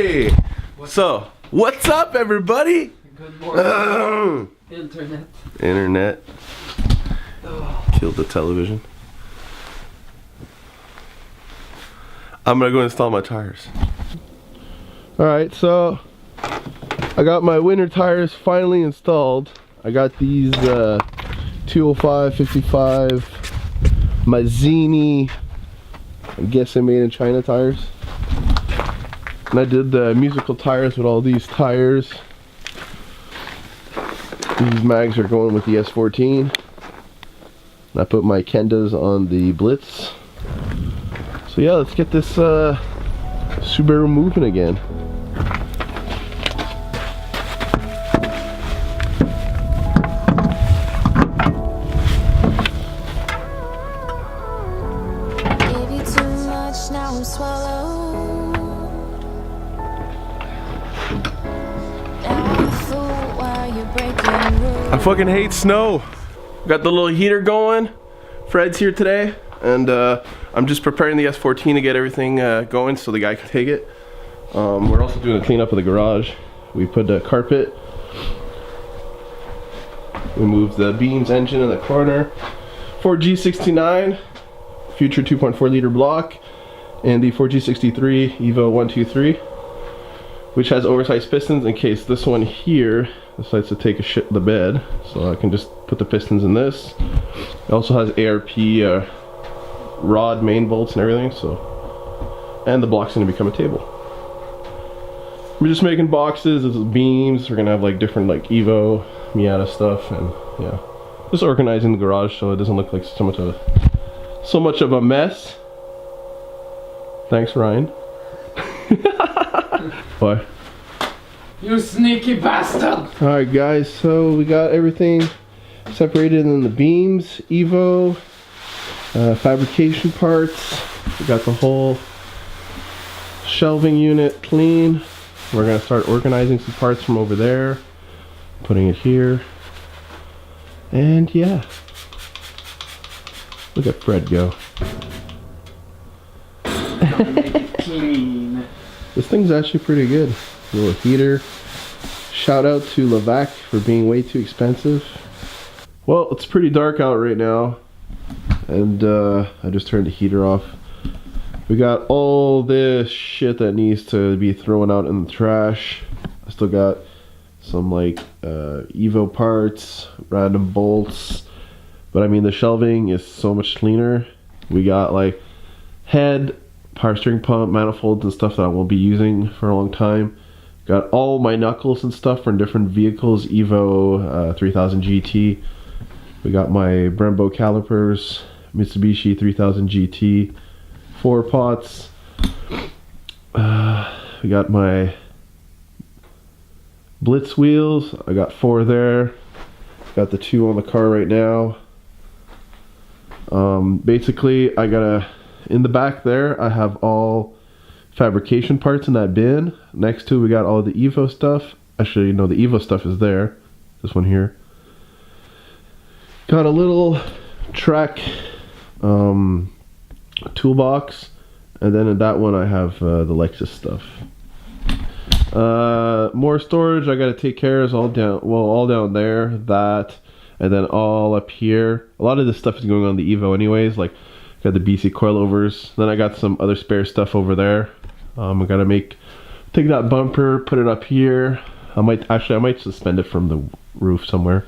Hey! So, what's up, everybody? Good morning. Internet. Killed the television. I'm gonna go install my tires. Alright, so I got my winter tires finally installed. I got these 205 55 Mazzini, I'm guessing made in China tires. And I did the musical tires with all these tires. These mags are going with the S14. And I put my Kendas on the Blitz. So yeah, let's get this Subaru moving again. I fucking hate snow. Got the little heater going. Fred's here today, and I'm just preparing the S14 to get everything going so the guy can take it. We're also doing a cleanup of the garage. We put a carpet. We moved the Beams engine in the corner. Ford G69, future 2.4 liter block, and the Ford G63 Evo 123, which has oversized pistons in case this one here decides to take a shit in the bed, so I can just put the pistons in this. It also has ARP rod main bolts and everything, so, and the block's gonna become a table. We're just making boxes. This is beams. We're gonna have like different like Evo Miata stuff, and yeah, just organizing the garage so it doesn't look like so much of a mess. Thanks, Ryan. Bye. You sneaky bastard! Alright guys, so we got everything separated in the beams, Evo, fabrication parts. We got the whole shelving unit clean. We're going to start organizing some parts from over there, putting it here, and yeah. Look at Fred go. Clean. This thing's actually pretty good. Little heater. Shout out to Levac for being way too expensive. Well, it's pretty dark out right now, and I just turned the heater off. We got all this shit that needs to be thrown out in the trash. I still got some like Evo parts, random bolts, but I mean the shelving is so much cleaner. We got like head, power steering pump, manifolds and stuff that I won't be using for a long time. Got all my knuckles and stuff from different vehicles, Evo 3000 GT. We got my Brembo calipers, Mitsubishi 3000 GT, 4 pots. We got my Blitz wheels. I got 4 there. Got the 2 on the car right now. Basically, I got in the back there, I have all fabrication parts in that bin. Next to it, we got all the Evo stuff. Actually, no, the Evo stuff is there. This one here. Got a little Trek toolbox, and then in that one I have the Lexus stuff. More storage I gotta take care of is all down there. That, and then all up here. A lot of this stuff is going on the Evo anyways, like got the BC coilovers. Then I got some other spare stuff over there. I gotta take that bumper, put it up here. I might suspend it from the roof somewhere.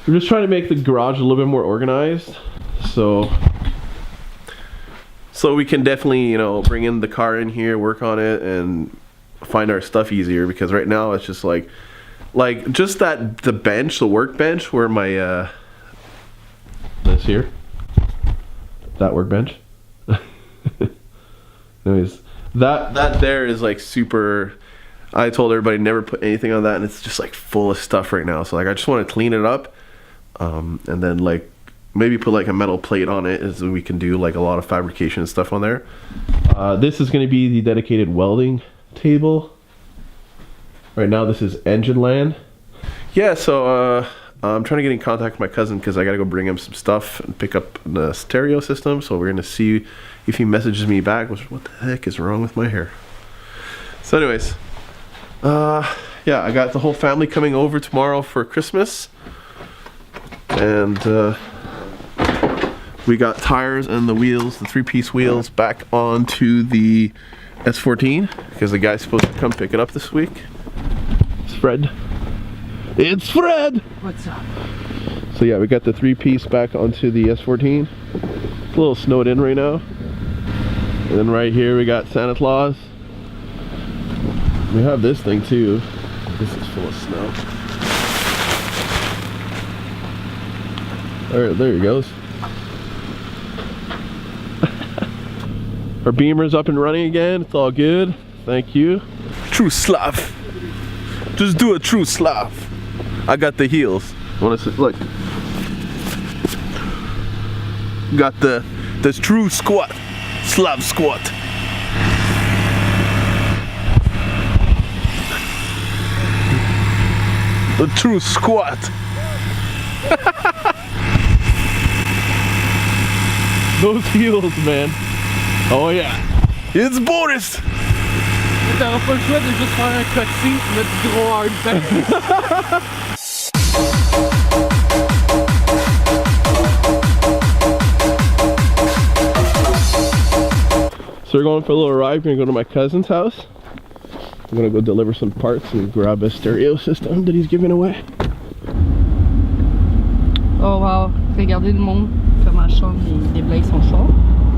We're just trying to make the garage a little bit more organized, so we can definitely, you know, bring in the car in here, work on it, and find our stuff easier. Because right now it's just like just the bench, the workbench where my this here. That workbench. Anyways, that there is like super. I told everybody never put anything on that, and it's just like full of stuff right now. So like I just want to clean it up, and then like maybe put like a metal plate on it, as we can do like a lot of fabrication and stuff on there. This is going to be the dedicated welding table. Right now this is engine land. Yeah, so I'm trying to get in contact with my cousin because I gotta go bring him some stuff and pick up the stereo system. So we're gonna see if he messages me back. What the heck is wrong with my hair? So anyways, yeah, I got the whole family coming over tomorrow for Christmas. And we got tires and the wheels, the 3-piece wheels, back onto the S14 because the guy's supposed to come pick it up this week. It's Fred. It's Fred! What's up? So yeah, we got the 3-piece back onto the S14. It's a little snowed in right now. And then right here we got Santa Claus. We have this thing too. This is full of snow. Alright, there he goes. Our beamer's up and running again. It's all good. Thank you. True Slav. Just do a true Slav. I got the heels. Want to see? Look. Got the true squat. Slav squat. The true squat. Those heels, man. Oh yeah. It's Boris. T'auras pas le choix de juste faire un cutscene et mettre du gros hardback. So we're going for a little ride. We're gonna go to my cousin's house. I'm gonna go deliver some parts and grab a stereo system that he's giving away. Oh wow, regardez le monde, comment change il déblaye son char.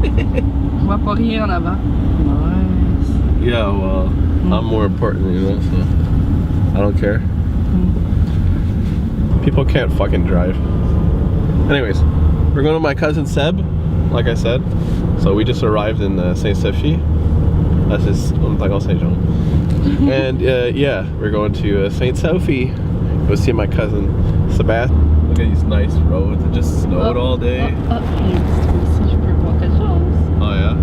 Je vois pas rien en avant. Nice. Yeah, well, I'm more important, you know, so I don't care. People can't fucking drive. Anyways, we're going to my cousin Seb, like I said. So we just arrived in Saint-Sophie. That's his, like Saint-Jean. And yeah, we're going to Saint-Sophie. Go see my cousin Sebastian. Look at these nice roads. It just snowed all day. Si je peux voir quelque chose. Oh yeah?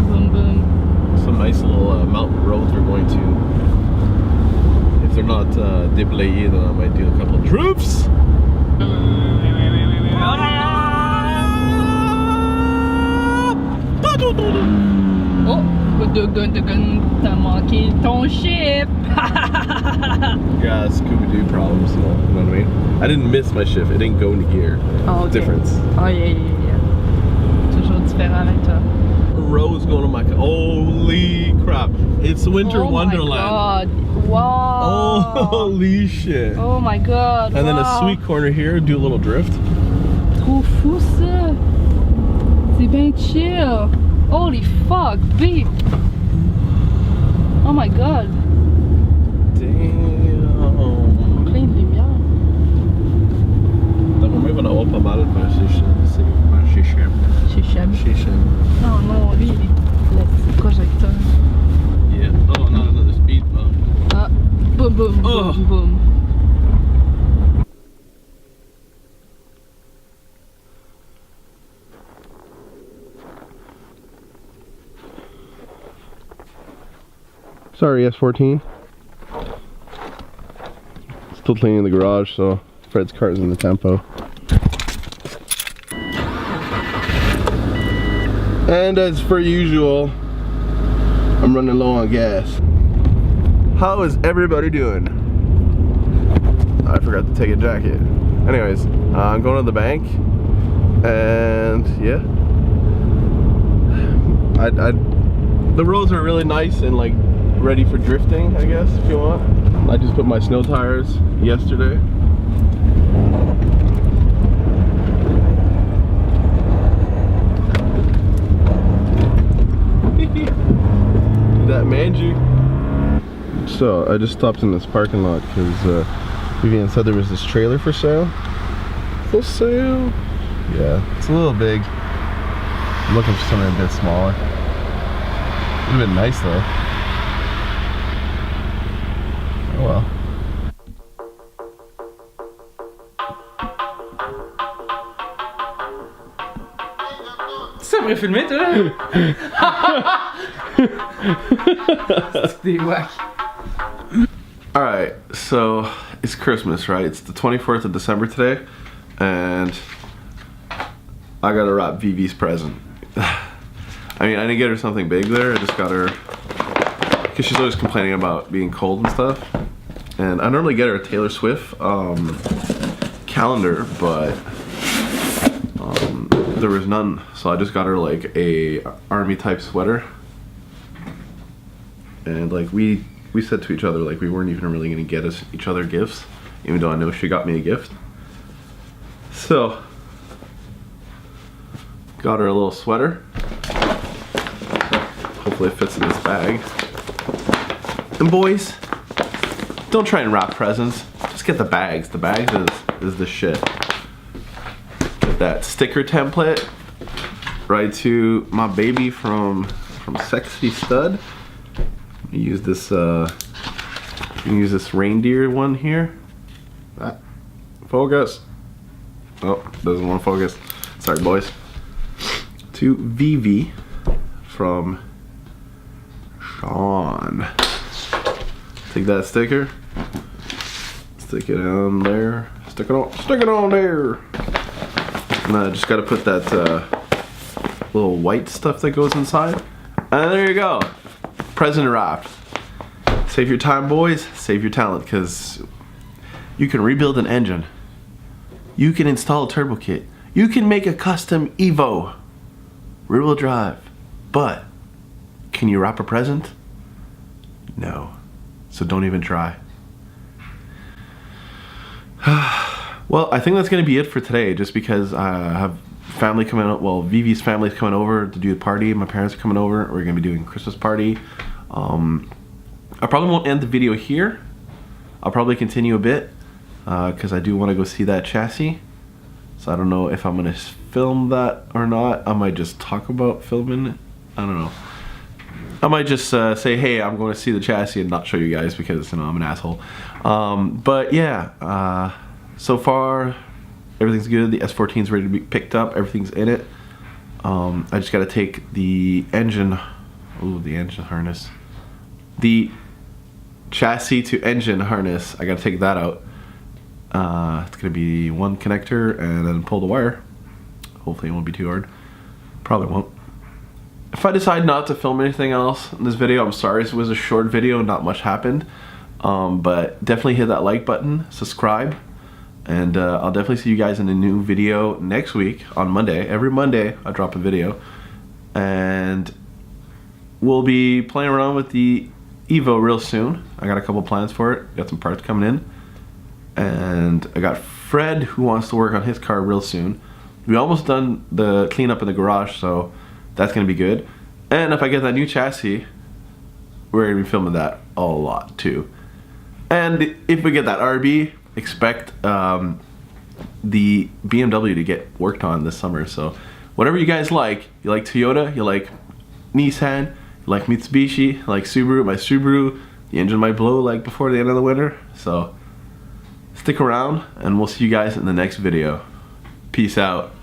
Boom boom. Some nice little mountain roads we're going to. If they're not déblayés, then I might do a couple of drifts. Oh, t'as manqué ton ship. Yeah, Scooby-Doo problems, you know what I mean? I didn't miss my shift, it didn't go into gear. Oh, okay. Difference. Oh yeah. Toujours différent avec toi. Rose going to my... Holy crap. It's Winter Wonderland. Oh my god. Wow. Holy shit. Oh my god. And then a sweet corner here, do a little drift. Trop fou ça. C'est bien chill. Holy fuck, big. Oh my god. Damn. Plein de lumière. D'après moi, il va en avoir pas mal chez Shem. Chez Cheb. Chez Shem. Non, non, lui, il est le petit projecteur. Yeah. Oh, not another speed bump. Ah, boum, boum, Oh. boum, boum. Sorry, S14. Still cleaning the garage, so Fred's car's in the tempo. And as per usual, I'm running low on gas. How is everybody doing? I forgot to take a jacket. Anyways, I'm going to the bank, and yeah. The roads are really nice and like ready for drifting, I guess, if you want. I just put my snow tires yesterday. That mangy. So I just stopped in this parking lot because Vivian said there was this trailer for sale. For sale? Yeah, it's a little big. I'm looking for something a bit smaller. Would have been nice though. Oh well. Ça m'aurait filmé, toi? C'est des whack. Alright, so it's Christmas, right? It's the 24th of December today, and I gotta wrap Vivi's present. I mean, I didn't get her something big there, I just got her because she's always complaining about being cold and stuff. And I normally get her a Taylor Swift calendar, but there was none, so I just got her like a army type sweater. And like we said to each other like we weren't even really gonna get each other gifts, even though I know she got me a gift. So got her a little sweater. Hopefully it fits in this bag. And boys, don't try and wrap presents. Just get the bags. The bags is the shit. Get that sticker template right to my baby from Sexy Stud. Use this reindeer one here. Focus. Oh, doesn't want to focus. Sorry, boys. To Vivi from Sean. Take that sticker. Stick it on there. Stick it on there. And I just gotta put that little white stuff that goes inside. And there you go. Present wrapped. Save your time, boys. Save your talent, because you can rebuild an engine. You can install a turbo kit. You can make a custom Evo rear-wheel drive. But can you wrap a present? No. So don't even try. Well, I think that's going to be it for today, just because I have family coming up. Well, Vivi's family's coming over to do the party. My parents are coming over. We're going to be doing Christmas party. I probably won't end the video here. I'll probably continue a bit because I do want to go see that chassis. So I don't know if I'm going to film that or not. I might just talk about filming it. I don't know. I might just say, hey, I'm going to see the chassis and not show you guys because, you know, I'm an asshole. But yeah, so far everything's good. The S14's ready to be picked up. Everything's in it. I just got to take the engine. Ooh, the engine harness. The chassis to engine harness. I got to take that out. It's going to be one connector and then pull the wire. Hopefully it won't be too hard. Probably won't. If I decide not to film anything else in this video, I'm sorry. It was a short video, not much happened. But definitely hit that like button, subscribe, and I'll definitely see you guys in a new video next week on Monday. Every Monday I drop a video, and we'll be playing around with the Evo real soon. I got a couple plans for it. Got some parts coming in, and I got Fred who wants to work on his car real soon. We almost done the cleanup in the garage, so that's gonna be good. And if I get that new chassis, we're gonna be filming that a lot too. And if we get that RB, expect the BMW to get worked on this summer. So whatever you guys like, you like Toyota, you like Nissan, you like Mitsubishi, you like Subaru. My Subaru, the engine might blow like before the end of the winter. So stick around and we'll see you guys in the next video. Peace out.